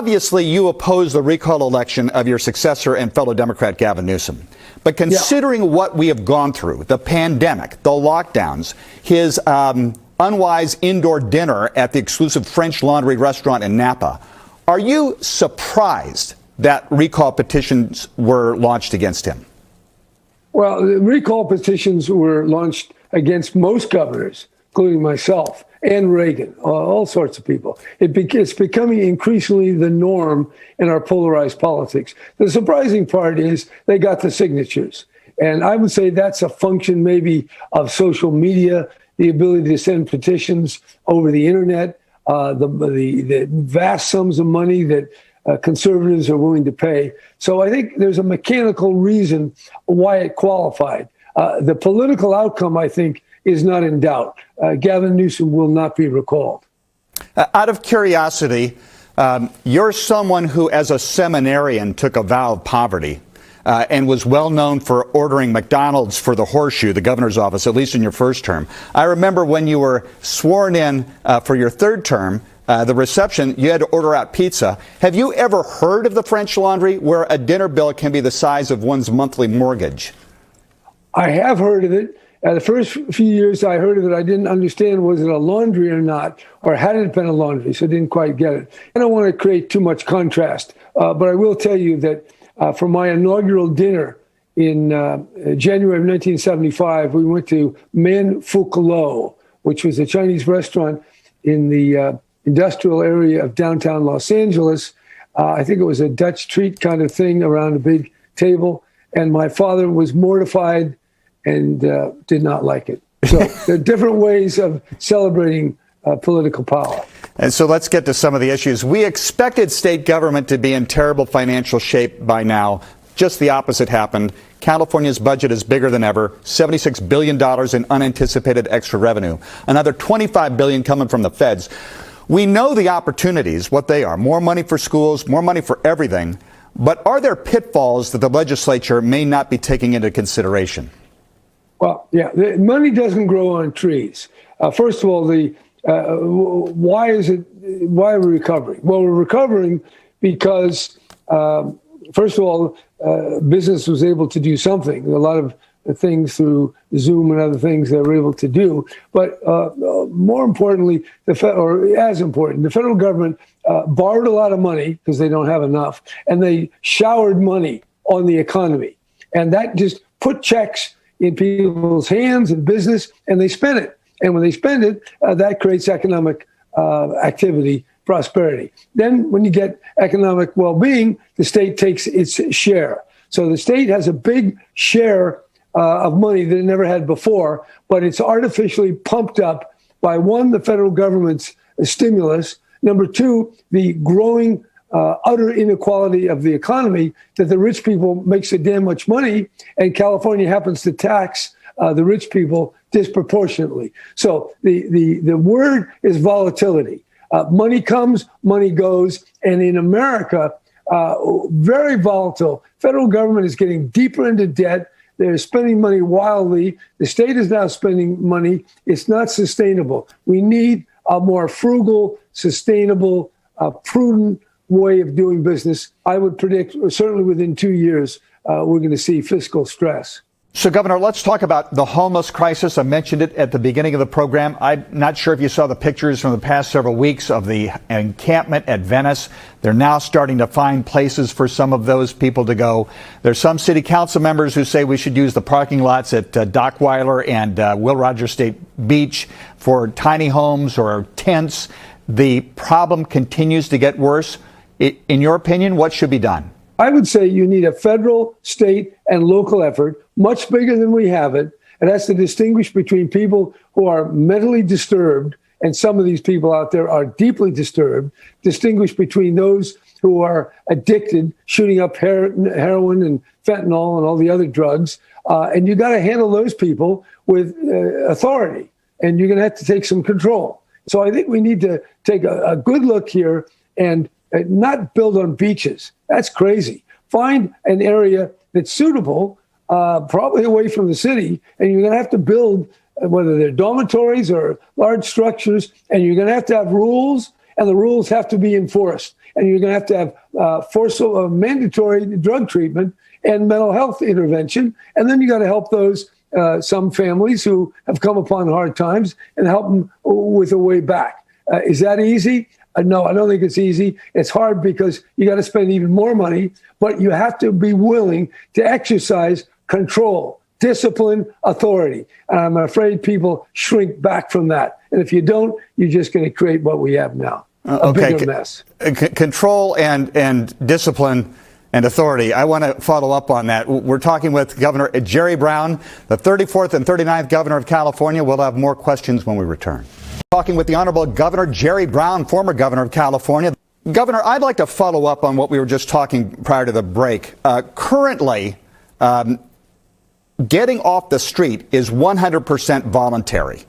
obviously you oppose the recall election of your successor and fellow Democrat Gavin Newsom. But considering what we have gone through, the pandemic, the lockdowns, his unwise indoor dinner at the exclusive French Laundry restaurant in Napa, are you surprised that recall petitions were launched against him? Well, the recall petitions were launched against most governors, including myself and Reagan, all sorts of people. It's becoming increasingly the norm in our polarized politics. The surprising part is they got the signatures. And I would say that's a function maybe of social media, the ability to send petitions over the internet, the vast sums of money that conservatives are willing to pay. So I think there's a mechanical reason why it qualified. The political outcome, I think, is not in doubt. Gavin Newsom will not be recalled. Out of curiosity, you're someone who, as a seminarian, took a vow of poverty and was well known for ordering McDonald's for the Horseshoe, the governor's office, at least in your first term. I remember when you were sworn in for your third term, the reception, you had to order out pizza. Have you ever heard of the French Laundry, where a dinner bill can be the size of one's monthly mortgage? I have heard of it. The first few years I heard of it, I didn't understand, was it a laundry or not, or had it been a laundry, so I didn't quite get it. I don't want to create too much contrast, but I will tell you that for my inaugural dinner in January of 1975, we went to Man Phuc Lo, which was a Chinese restaurant in the industrial area of downtown Los Angeles. I think it was a Dutch treat kind of thing around a big table. And my father was mortified and did not like it. So there are different ways of celebrating political power. And so let's get to some of the issues. We expected state government to be in terrible financial shape by now. Just the opposite happened. California's budget is bigger than ever, $76 billion in unanticipated extra revenue, another $25 billion coming from the feds. We know the opportunities, what they are, more money for schools, more money for everything. But are there pitfalls that the legislature may not be taking into consideration? Well, yeah, the money doesn't grow on trees. First of all, why are we recovering? Well, we're recovering because, first of all, business was able to do something. A lot of things through Zoom and other things they were able to do. But more importantly, the federal government borrowed a lot of money because they don't have enough, and they showered money on the economy. And that just put checks in people's hands and business, and they spend it. And when they spend it, that creates economic activity, prosperity. Then when you get economic well-being, the state takes its share. So the state has a big share of money that it never had before, but it's artificially pumped up by, one, the federal government's stimulus, number two, the growing utter inequality of the economy, that the rich people make so damn much money, and California happens to tax the rich people disproportionately. So the word is volatility. Money comes, money goes, and in America, very volatile. Federal government is getting deeper into debt. They're spending money wildly. The state is now spending money. It's not sustainable. We need a more frugal, sustainable, prudent way of doing business. I would predict, certainly within 2 years, we're going to see fiscal stress. So, Governor, let's talk about the homeless crisis. I mentioned it at the beginning of the program. I'm not sure if you saw the pictures from the past several weeks of the encampment at Venice. They're now starting to find places for some of those people to go. There's some city council members who say we should use the parking lots at Dockweiler and Will Rogers State Beach for tiny homes or tents. The problem continues to get worse. In your opinion, what should be done? I would say you need a federal, state, and local effort, much bigger than we have it. It has to distinguish between people who are mentally disturbed, and some of these people out there are deeply disturbed, distinguish between those who are addicted, shooting up heroin and fentanyl and all the other drugs. And you got to handle those people with authority, and you're going to have to take some control. So I think we need to take a good look here and not build on beaches. That's crazy. Find an area that's suitable, probably away from the city, and you're going to have to build, whether they're dormitories or large structures, and you're going to have rules, and the rules have to be enforced. and you're going to have forcible, mandatory drug treatment and mental health intervention. And then you got to help those some families who have come upon hard times and help them with a way back. Is that easy? No, I don't think it's easy. It's hard because you got to spend even more money, but you have to be willing to exercise control, discipline, authority. And I'm afraid people shrink back from that. And if you don't, you're just going to create what we have now, a bigger mess. Control and discipline and authority. I want to follow up on that. We're talking with Governor Jerry Brown, the 34th and 39th Governor of California. We'll have more questions when we return. Talking with the Honorable Governor Jerry Brown, former Governor of California. Governor, I'd like to follow up on what we were just talking prior to the break. Currently, getting off the street is 100% voluntary.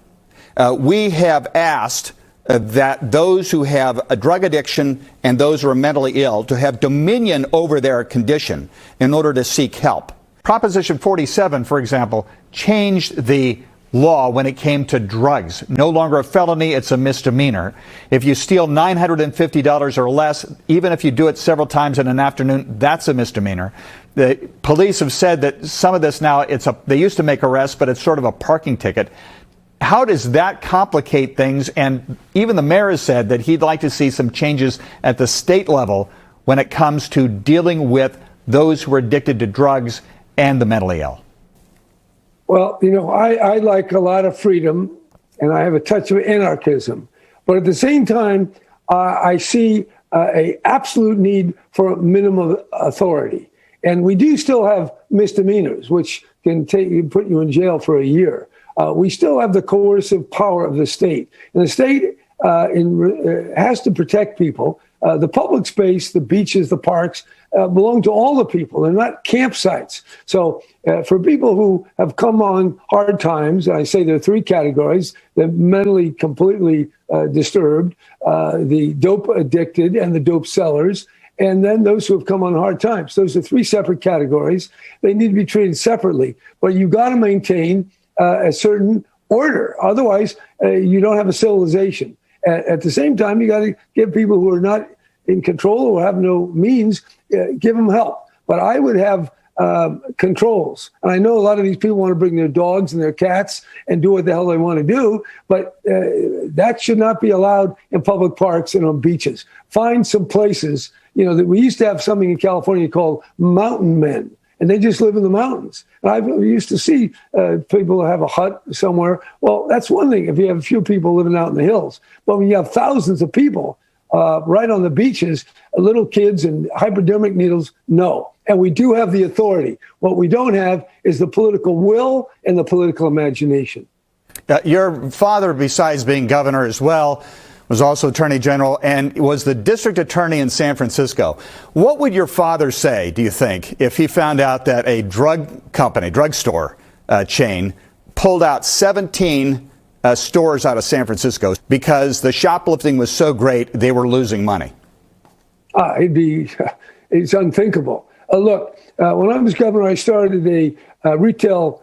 We have asked that those who have a drug addiction and those who are mentally ill to have dominion over their condition in order to seek help. Proposition 47, for example, changed the law when it came to drugs. No longer a felony, it's a misdemeanor. If you steal $950 or less, even if you do it several times in an afternoon, that's a misdemeanor. The police have said that some of this now, they used to make arrests, but it's sort of a parking ticket. How does that complicate things? And even the mayor has said that he'd like to see some changes at the state level when it comes to dealing with those who are addicted to drugs and the mentally ill. Well, I like a lot of freedom, and I have a touch of anarchism. But at the same time, I see an absolute need for minimum authority. And we do still have misdemeanors, which can put you in jail for a year. We still have the coercive power of the state. And the state has to protect people. The public space, the beaches, the parks, belong to all the people. They're not campsites. So for people who have come on hard times, and I say there are three categories: the mentally completely disturbed, the dope addicted, and the dope sellers, and then those who have come on hard times. Those are three separate categories. They need to be treated separately. But you've got to maintain a certain order. Otherwise, you don't have a civilization. At the same time, you got to give people who are not in control or have no means, give them help. But I would have controls. And I know a lot of these people want to bring their dogs and their cats and do what the hell they want to do, but that should not be allowed in public parks and on beaches. Find some places, that we used to have something in California called mountain men, and they just live in the mountains. And I used to see people have a hut somewhere. Well, that's one thing if you have a few people living out in the hills. But when you have thousands of people right on the beaches, little kids and hypodermic needles, no. And we do have the authority. What we don't have is the political will and the political imagination. Your father, besides being governor as well, was also attorney general and was the district attorney in San Francisco. What would your father say, do you think, if he found out that a drugstore chain pulled out 17 stores out of San Francisco because the shoplifting was so great they were losing money? It's unthinkable. Look, when I was governor, I started a retail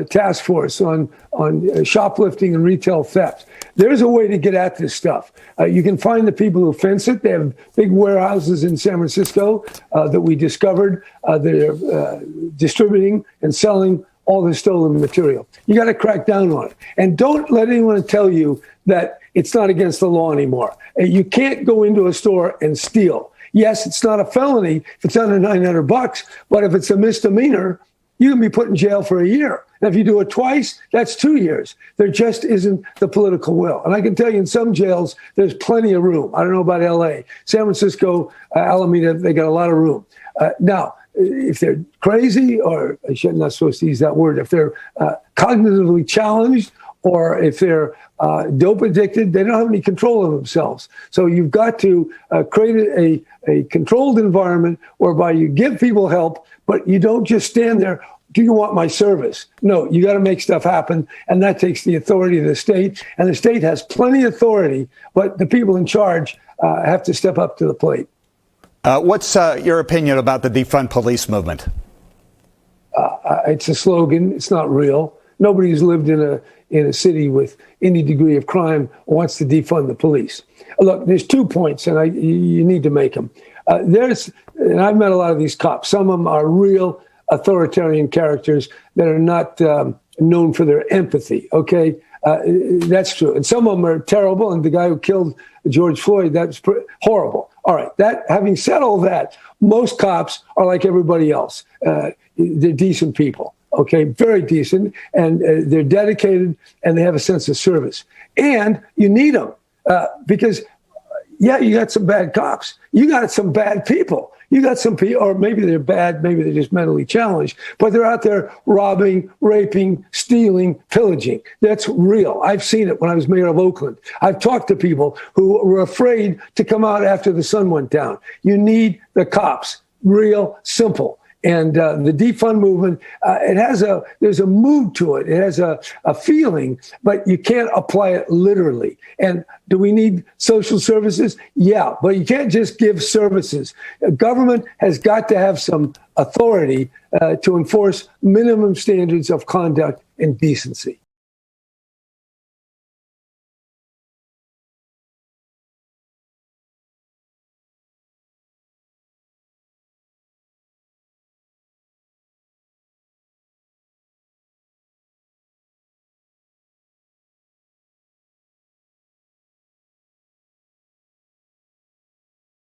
task force on shoplifting and retail theft. There's a way to get at this stuff. You can find the people who fence it. They have big warehouses in San Francisco that we discovered. They're distributing and selling all the stolen material. You got to crack down on it. And don't let anyone tell you that it's not against the law anymore. You can't go into a store and steal. Yes, it's not a felony if it's under $900, but if it's a misdemeanor, you can be put in jail for a year. And if you do it twice, that's 2 years. There just isn't the political will. And I can tell you in some jails, there's plenty of room. I don't know about L.A. San Francisco, Alameda, they got a lot of room. Now, if they're crazy, or I'm not supposed to use that word, if they're cognitively challenged, or if they're dope addicted, they don't have any control of themselves. So you've got to create a controlled environment whereby you give people help, but you don't just stand there. Do you want my service? No, you got to make stuff happen. And that takes the authority of the state. And the state has plenty of authority, but the people in charge have to step up to the plate. What's your opinion about the defund police movement? It's a slogan. It's not real. nobody who's lived in a city with any degree of crime wants to defund the police. Look, there's 2 points, and you need to make them. And I've met a lot of these cops. Some of them are real authoritarian characters that are not known for their empathy. Okay, that's true. And some of them are terrible. And the guy who killed George Floyd, that's horrible. All right. Having said all that, most cops are like everybody else. They're decent people. Okay, very decent, and they're dedicated, and they have a sense of service. And you need them because, yeah, you got some bad cops. You got some bad people. You got some people, or maybe they're bad, maybe they're just mentally challenged, but they're out there robbing, raping, stealing, pillaging. That's real. I've seen it when I was mayor of Oakland. I've talked to people who were afraid to come out after the sun went down. You need the cops. Real simple. And the defund movement, there's a mood to it. It has a feeling, but you can't apply it literally. And do we need social services? Yeah, but you can't just give services. Government has got to have some authority to enforce minimum standards of conduct and decency.